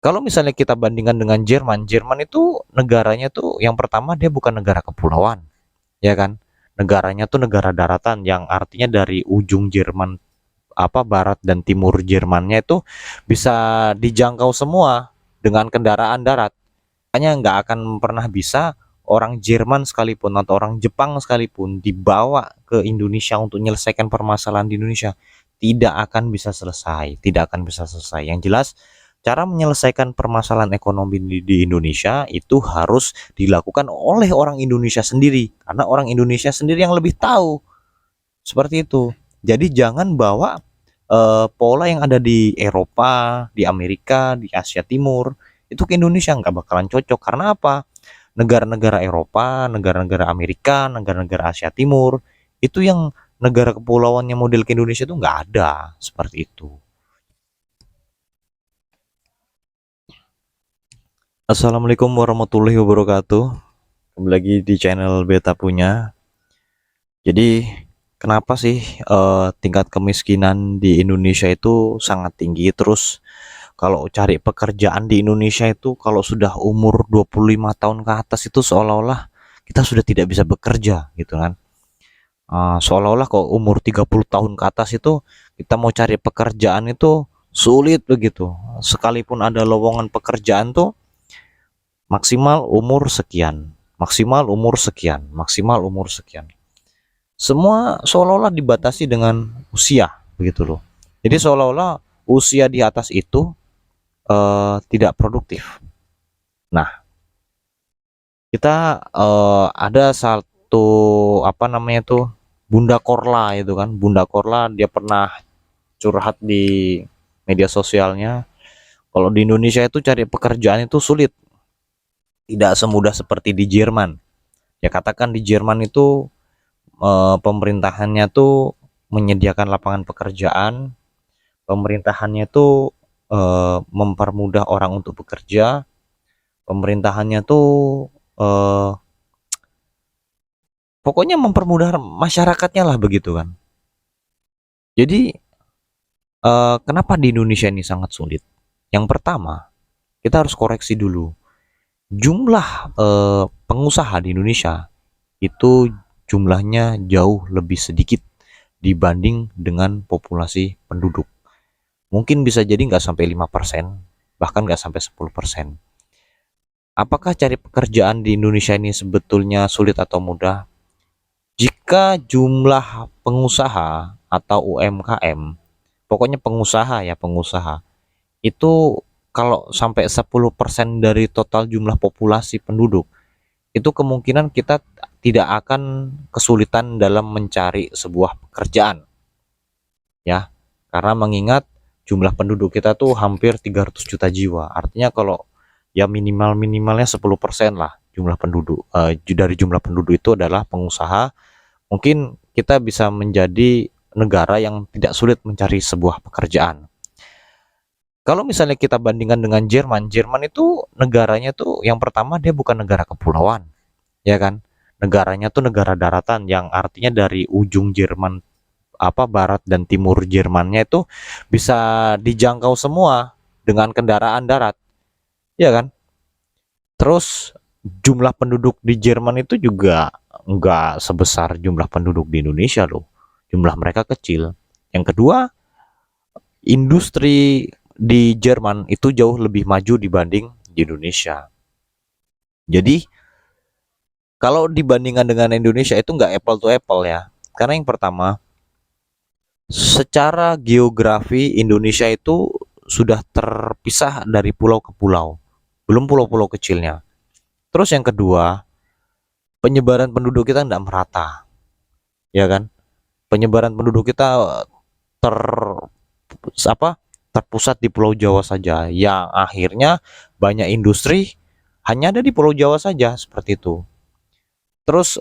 Kalau misalnya kita bandingkan dengan Jerman, Jerman itu negaranya tuh yang pertama dia bukan negara kepulauan, ya kan? Negaranya tuh negara daratan yang artinya dari ujung Jerman barat dan timur Jermannya itu bisa dijangkau semua dengan kendaraan darat. Makanya nggak akan pernah bisa orang Jerman sekalipun atau orang Jepang sekalipun dibawa ke Indonesia untuk menyelesaikan permasalahan di Indonesia, tidak akan bisa selesai, tidak akan bisa selesai. Yang jelas, cara menyelesaikan permasalahan ekonomi di Indonesia itu harus dilakukan oleh orang Indonesia sendiri, karena orang Indonesia sendiri yang lebih tahu. Seperti itu. Jadi jangan bawa pola yang ada di Eropa, di Amerika, di Asia Timur itu ke Indonesia, nggak bakalan cocok. Karena apa? Negara-negara Eropa, negara-negara Amerika, negara-negara Asia Timur itu yang negara kepulauannya model ke Indonesia itu nggak ada seperti itu. Assalamualaikum warahmatullahi wabarakatuh. Kembali lagi di channel Beta Punya. Jadi kenapa sih tingkat kemiskinan di Indonesia itu sangat tinggi? Terus kalau cari pekerjaan di Indonesia itu kalau sudah umur 25 tahun ke atas itu seolah-olah kita sudah tidak bisa bekerja gitu kan. Seolah-olah kalau umur 30 tahun ke atas itu kita mau cari pekerjaan itu sulit begitu. Sekalipun ada lowongan pekerjaan tuh maksimal umur sekian, maksimal umur sekian, maksimal umur sekian. Semua seolah-olah dibatasi dengan usia begitu loh. Jadi seolah-olah usia di atas itu tidak produktif. Nah, kita ada satu Bunda Korla itu kan. Bunda Korla dia pernah curhat di media sosialnya. Kalau di Indonesia itu cari pekerjaan itu sulit, tidak semudah seperti di Jerman. Ya katakan di Jerman itu pemerintahannya tuh menyediakan lapangan pekerjaan, pemerintahannya tuh mempermudah orang untuk bekerja, pemerintahannya tuh eh, pokoknya mempermudah masyarakatnya lah begitu kan. Jadi kenapa di Indonesia ini sangat sulit? Yang pertama, kita harus koreksi dulu. Jumlah pengusaha di Indonesia itu jumlahnya jauh lebih sedikit dibanding dengan populasi penduduk. Mungkin bisa jadi nggak sampai 5%, bahkan nggak sampai 10%. Apakah cari pekerjaan di Indonesia ini sebetulnya sulit atau mudah? Jika jumlah pengusaha atau UMKM, pokoknya pengusaha ya pengusaha, itu kalau sampai 10% dari total jumlah populasi penduduk, itu kemungkinan kita tidak akan kesulitan dalam mencari sebuah pekerjaan. Ya, karena mengingat jumlah penduduk kita tuh hampir 300 juta jiwa. Artinya kalau ya minimalnya 10% lah jumlah penduduk. Dari jumlah penduduk itu adalah pengusaha, mungkin kita bisa menjadi negara yang tidak sulit mencari sebuah pekerjaan. Kalau misalnya kita bandingkan dengan Jerman, Jerman itu negaranya tuh yang pertama dia bukan negara kepulauan, ya kan? Negaranya tuh negara daratan yang artinya dari ujung Jerman barat dan timur Jermannya itu bisa dijangkau semua dengan kendaraan darat, ya kan? Terus jumlah penduduk di Jerman itu juga nggak sebesar jumlah penduduk di Indonesia loh. Jumlah mereka kecil. Yang kedua, industri di Jerman itu jauh lebih maju dibanding di Indonesia. Jadi kalau dibandingkan dengan Indonesia itu nggak apple to apple ya. Karena yang pertama, secara geografi Indonesia itu sudah terpisah dari pulau ke pulau, belum pulau-pulau kecilnya. Terus yang kedua, penyebaran penduduk kita tidak merata, ya kan? Penyebaran penduduk kita ter terpusat di Pulau Jawa saja, yang akhirnya banyak industri hanya ada di Pulau Jawa saja seperti itu. Terus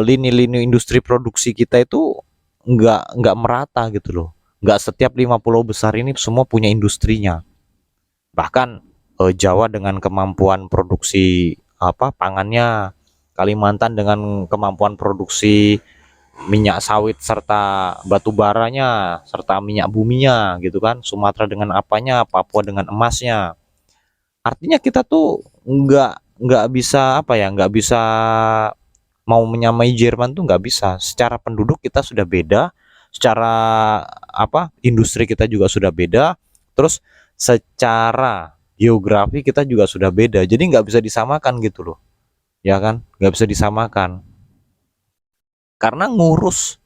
lini-lini industri produksi kita itu nggak merata gitu loh. Nggak setiap 5 pulau besar ini semua punya industrinya. Bahkan Jawa dengan kemampuan produksi pangannya, Kalimantan dengan kemampuan produksi minyak sawit serta batu baranya serta minyak buminya gitu kan, Sumatera dengan apanya, Papua dengan emasnya. Artinya kita tuh nggak bisa apa ya, nggak bisa mau menyamai Jerman tuh nggak bisa. Secara penduduk kita sudah beda, secara apa industri kita juga sudah beda, terus secara geografi kita juga sudah beda. Jadi nggak bisa disamakan gitu loh, ya kan? Nggak bisa disamakan. Karena ngurus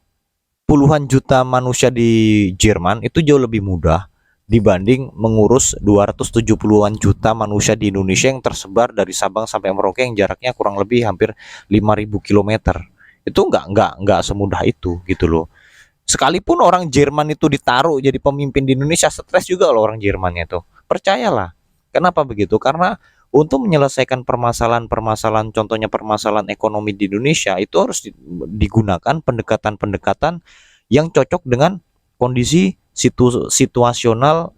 puluhan juta manusia di Jerman itu jauh lebih mudah dibanding mengurus 270-an juta manusia di Indonesia yang tersebar dari Sabang sampai Merauke yang jaraknya kurang lebih hampir 5.000 kilometer. Itu nggak semudah itu gitu loh. Sekalipun orang Jerman itu ditaruh jadi pemimpin di Indonesia, stres juga loh orang Jermannya itu. Percayalah. Kenapa begitu? Karena untuk menyelesaikan permasalahan-permasalahan, contohnya permasalahan ekonomi di Indonesia, itu harus digunakan pendekatan-pendekatan yang cocok dengan kondisi situasional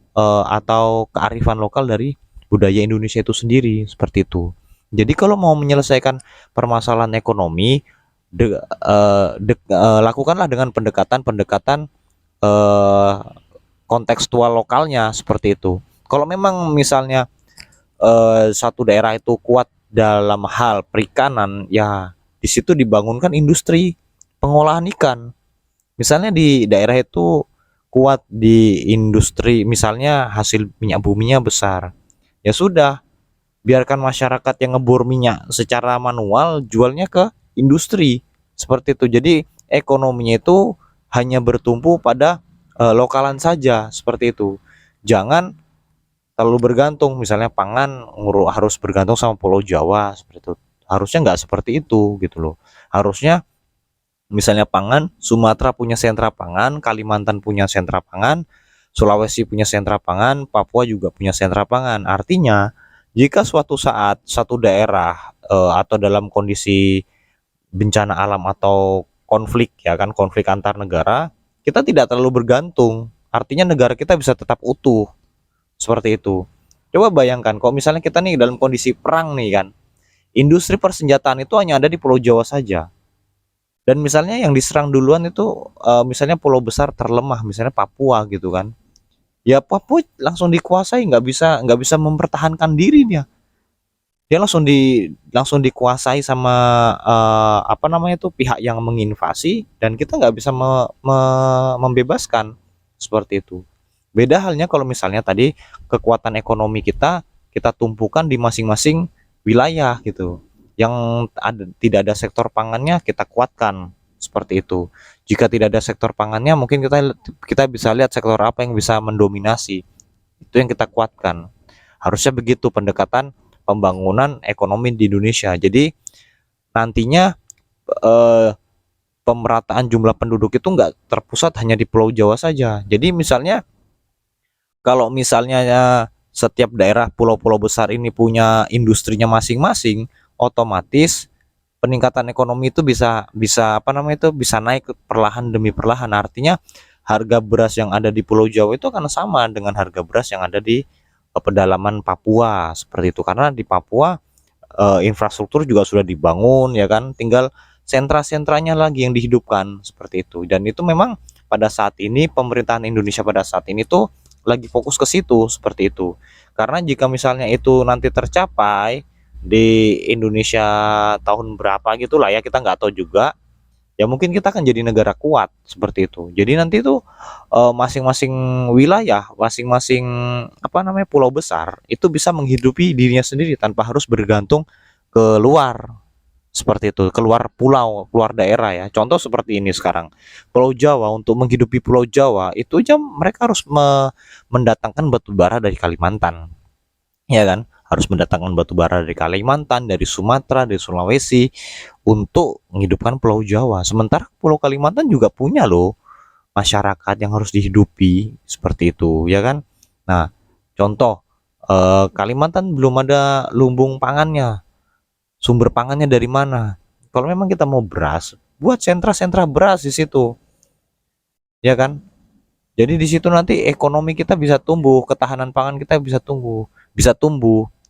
atau kearifan lokal dari budaya Indonesia itu sendiri, seperti itu. Jadi kalau mau menyelesaikan permasalahan ekonomi, lakukanlah dengan pendekatan-pendekatan eh, kontekstual lokalnya, seperti itu. Kalau memang misalnya satu daerah itu kuat dalam hal perikanan, ya di situ dibangunkan industri pengolahan ikan. Misalnya di daerah itu kuat di industri, misalnya hasil minyak buminya besar, ya sudah, biarkan masyarakat yang ngebor minyak secara manual jualnya ke industri, seperti itu. Jadi ekonominya itu hanya bertumpu pada lokalan saja, seperti itu. Jangan terlalu bergantung, misalnya pangan harus bergantung sama Pulau Jawa, seperti itu. Harusnya nggak seperti itu gitu loh. Harusnya misalnya pangan, Sumatera punya sentra pangan, Kalimantan punya sentra pangan, Sulawesi punya sentra pangan, Papua juga punya sentra pangan. Artinya, jika suatu saat satu daerah atau dalam kondisi bencana alam atau konflik, ya kan, konflik antar negara, kita tidak terlalu bergantung. Artinya negara kita bisa tetap utuh, seperti itu. Coba bayangkan kalau misalnya kita nih dalam kondisi perang nih kan, industri persenjataan itu hanya ada di Pulau Jawa saja. Dan misalnya yang diserang duluan itu misalnya pulau besar terlemah, misalnya Papua gitu kan. Ya Papua langsung dikuasai, nggak bisa mempertahankan diri dia. Dia langsung dikuasai sama apa namanya itu pihak yang menginvasi, dan kita nggak bisa membebaskan, seperti itu. Beda halnya kalau misalnya tadi kekuatan ekonomi kita tumpukan di masing-masing wilayah gitu. Yang tidak ada sektor pangannya kita kuatkan, seperti itu. Jika tidak ada sektor pangannya, mungkin kita bisa lihat sektor apa yang bisa mendominasi. Itu yang kita kuatkan. Harusnya begitu pendekatan pembangunan ekonomi di Indonesia. Jadi nantinya eh, pemerataan jumlah penduduk itu nggak terpusat hanya di Pulau Jawa saja. Jadi misalnya kalau misalnya setiap daerah pulau-pulau besar ini punya industrinya masing-masing, otomatis peningkatan ekonomi itu bisa bisa apa namanya itu bisa naik perlahan demi perlahan. Artinya harga beras yang ada di Pulau Jawa itu akan sama dengan harga beras yang ada di pedalaman Papua, seperti itu. Karena di Papua infrastruktur juga sudah dibangun, ya kan, tinggal sentra-sentranya lagi yang dihidupkan, seperti itu. Dan itu memang pada saat ini pemerintahan Indonesia pada saat ini tuh lagi fokus ke situ, seperti itu. Karena jika misalnya itu nanti tercapai di Indonesia tahun berapa gitulah ya, kita nggak tahu juga, ya mungkin kita akan jadi negara kuat, seperti itu. Jadi nanti tuh masing-masing wilayah, masing-masing apa namanya pulau besar itu bisa menghidupi dirinya sendiri tanpa harus bergantung keluar, seperti itu, keluar pulau, keluar daerah ya. Contoh seperti ini sekarang, Pulau Jawa, untuk menghidupi Pulau Jawa itu aja mereka harus mendatangkan batu bara dari Kalimantan, ya kan? Harus mendatangkan batu bara dari Kalimantan, dari Sumatera, dari Sulawesi untuk menghidupkan Pulau Jawa. Sementara Pulau Kalimantan juga punya loh masyarakat yang harus dihidupi, seperti itu, ya kan? Nah, contoh Kalimantan belum ada lumbung pangannya. Sumber pangannya dari mana? Kalau memang kita mau beras, buat sentra-sentra beras di situ, ya kan? Jadi di situ nanti ekonomi kita bisa tumbuh, ketahanan pangan kita bisa tumbuh,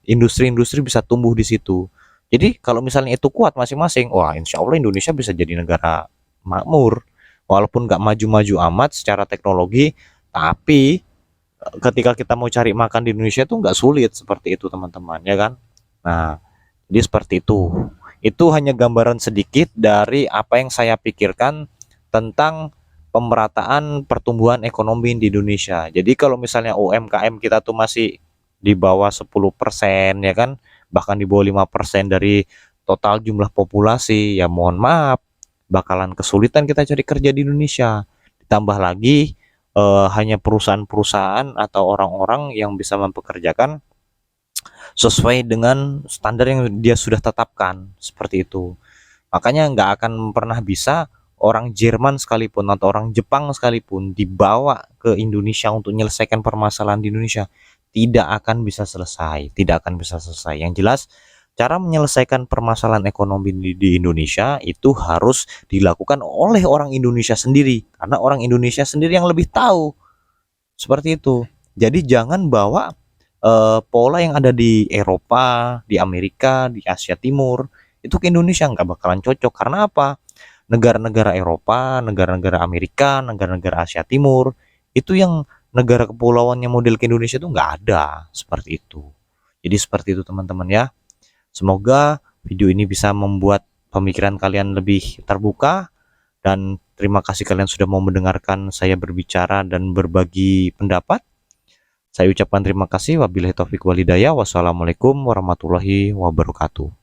industri-industri bisa tumbuh di situ. Jadi kalau misalnya itu kuat masing-masing, wah insya Allah Indonesia bisa jadi negara makmur, walaupun nggak maju-maju amat secara teknologi, tapi ketika kita mau cari makan di Indonesia tuh nggak sulit seperti itu teman-teman, ya kan? Nah, jadi seperti itu. Itu hanya gambaran sedikit dari apa yang saya pikirkan tentang pemerataan pertumbuhan ekonomi di Indonesia. Jadi kalau misalnya UMKM kita tuh masih di bawah 10% ya kan, bahkan di bawah 5% dari total jumlah populasi, ya mohon maaf, bakalan kesulitan kita cari kerja di Indonesia. Ditambah lagi hanya perusahaan-perusahaan atau orang-orang yang bisa mempekerjakan sesuai dengan standar yang dia sudah tetapkan, seperti itu. Makanya nggak akan pernah bisa orang Jerman sekalipun atau orang Jepang sekalipun dibawa ke Indonesia untuk menyelesaikan permasalahan di Indonesia, tidak akan bisa selesai, tidak akan bisa selesai. Yang jelas, cara menyelesaikan permasalahan ekonomi di Indonesia itu harus dilakukan oleh orang Indonesia sendiri, karena orang Indonesia sendiri yang lebih tahu, seperti itu. Jadi jangan bawa pola yang ada di Eropa, di Amerika, di Asia Timur itu ke Indonesia, nggak bakalan cocok. Karena apa? Negara-negara Eropa, negara-negara Amerika, negara-negara Asia Timur itu yang negara kepulauannya model ke Indonesia itu nggak ada seperti itu. Jadi seperti itu teman-teman ya. Semoga video ini bisa membuat pemikiran kalian lebih terbuka, dan terima kasih kalian sudah mau mendengarkan saya berbicara dan berbagi pendapat. Saya ucapkan terima kasih. Wabillahi taufik walhidayah. Wassalamualaikum warahmatullahi wabarakatuh.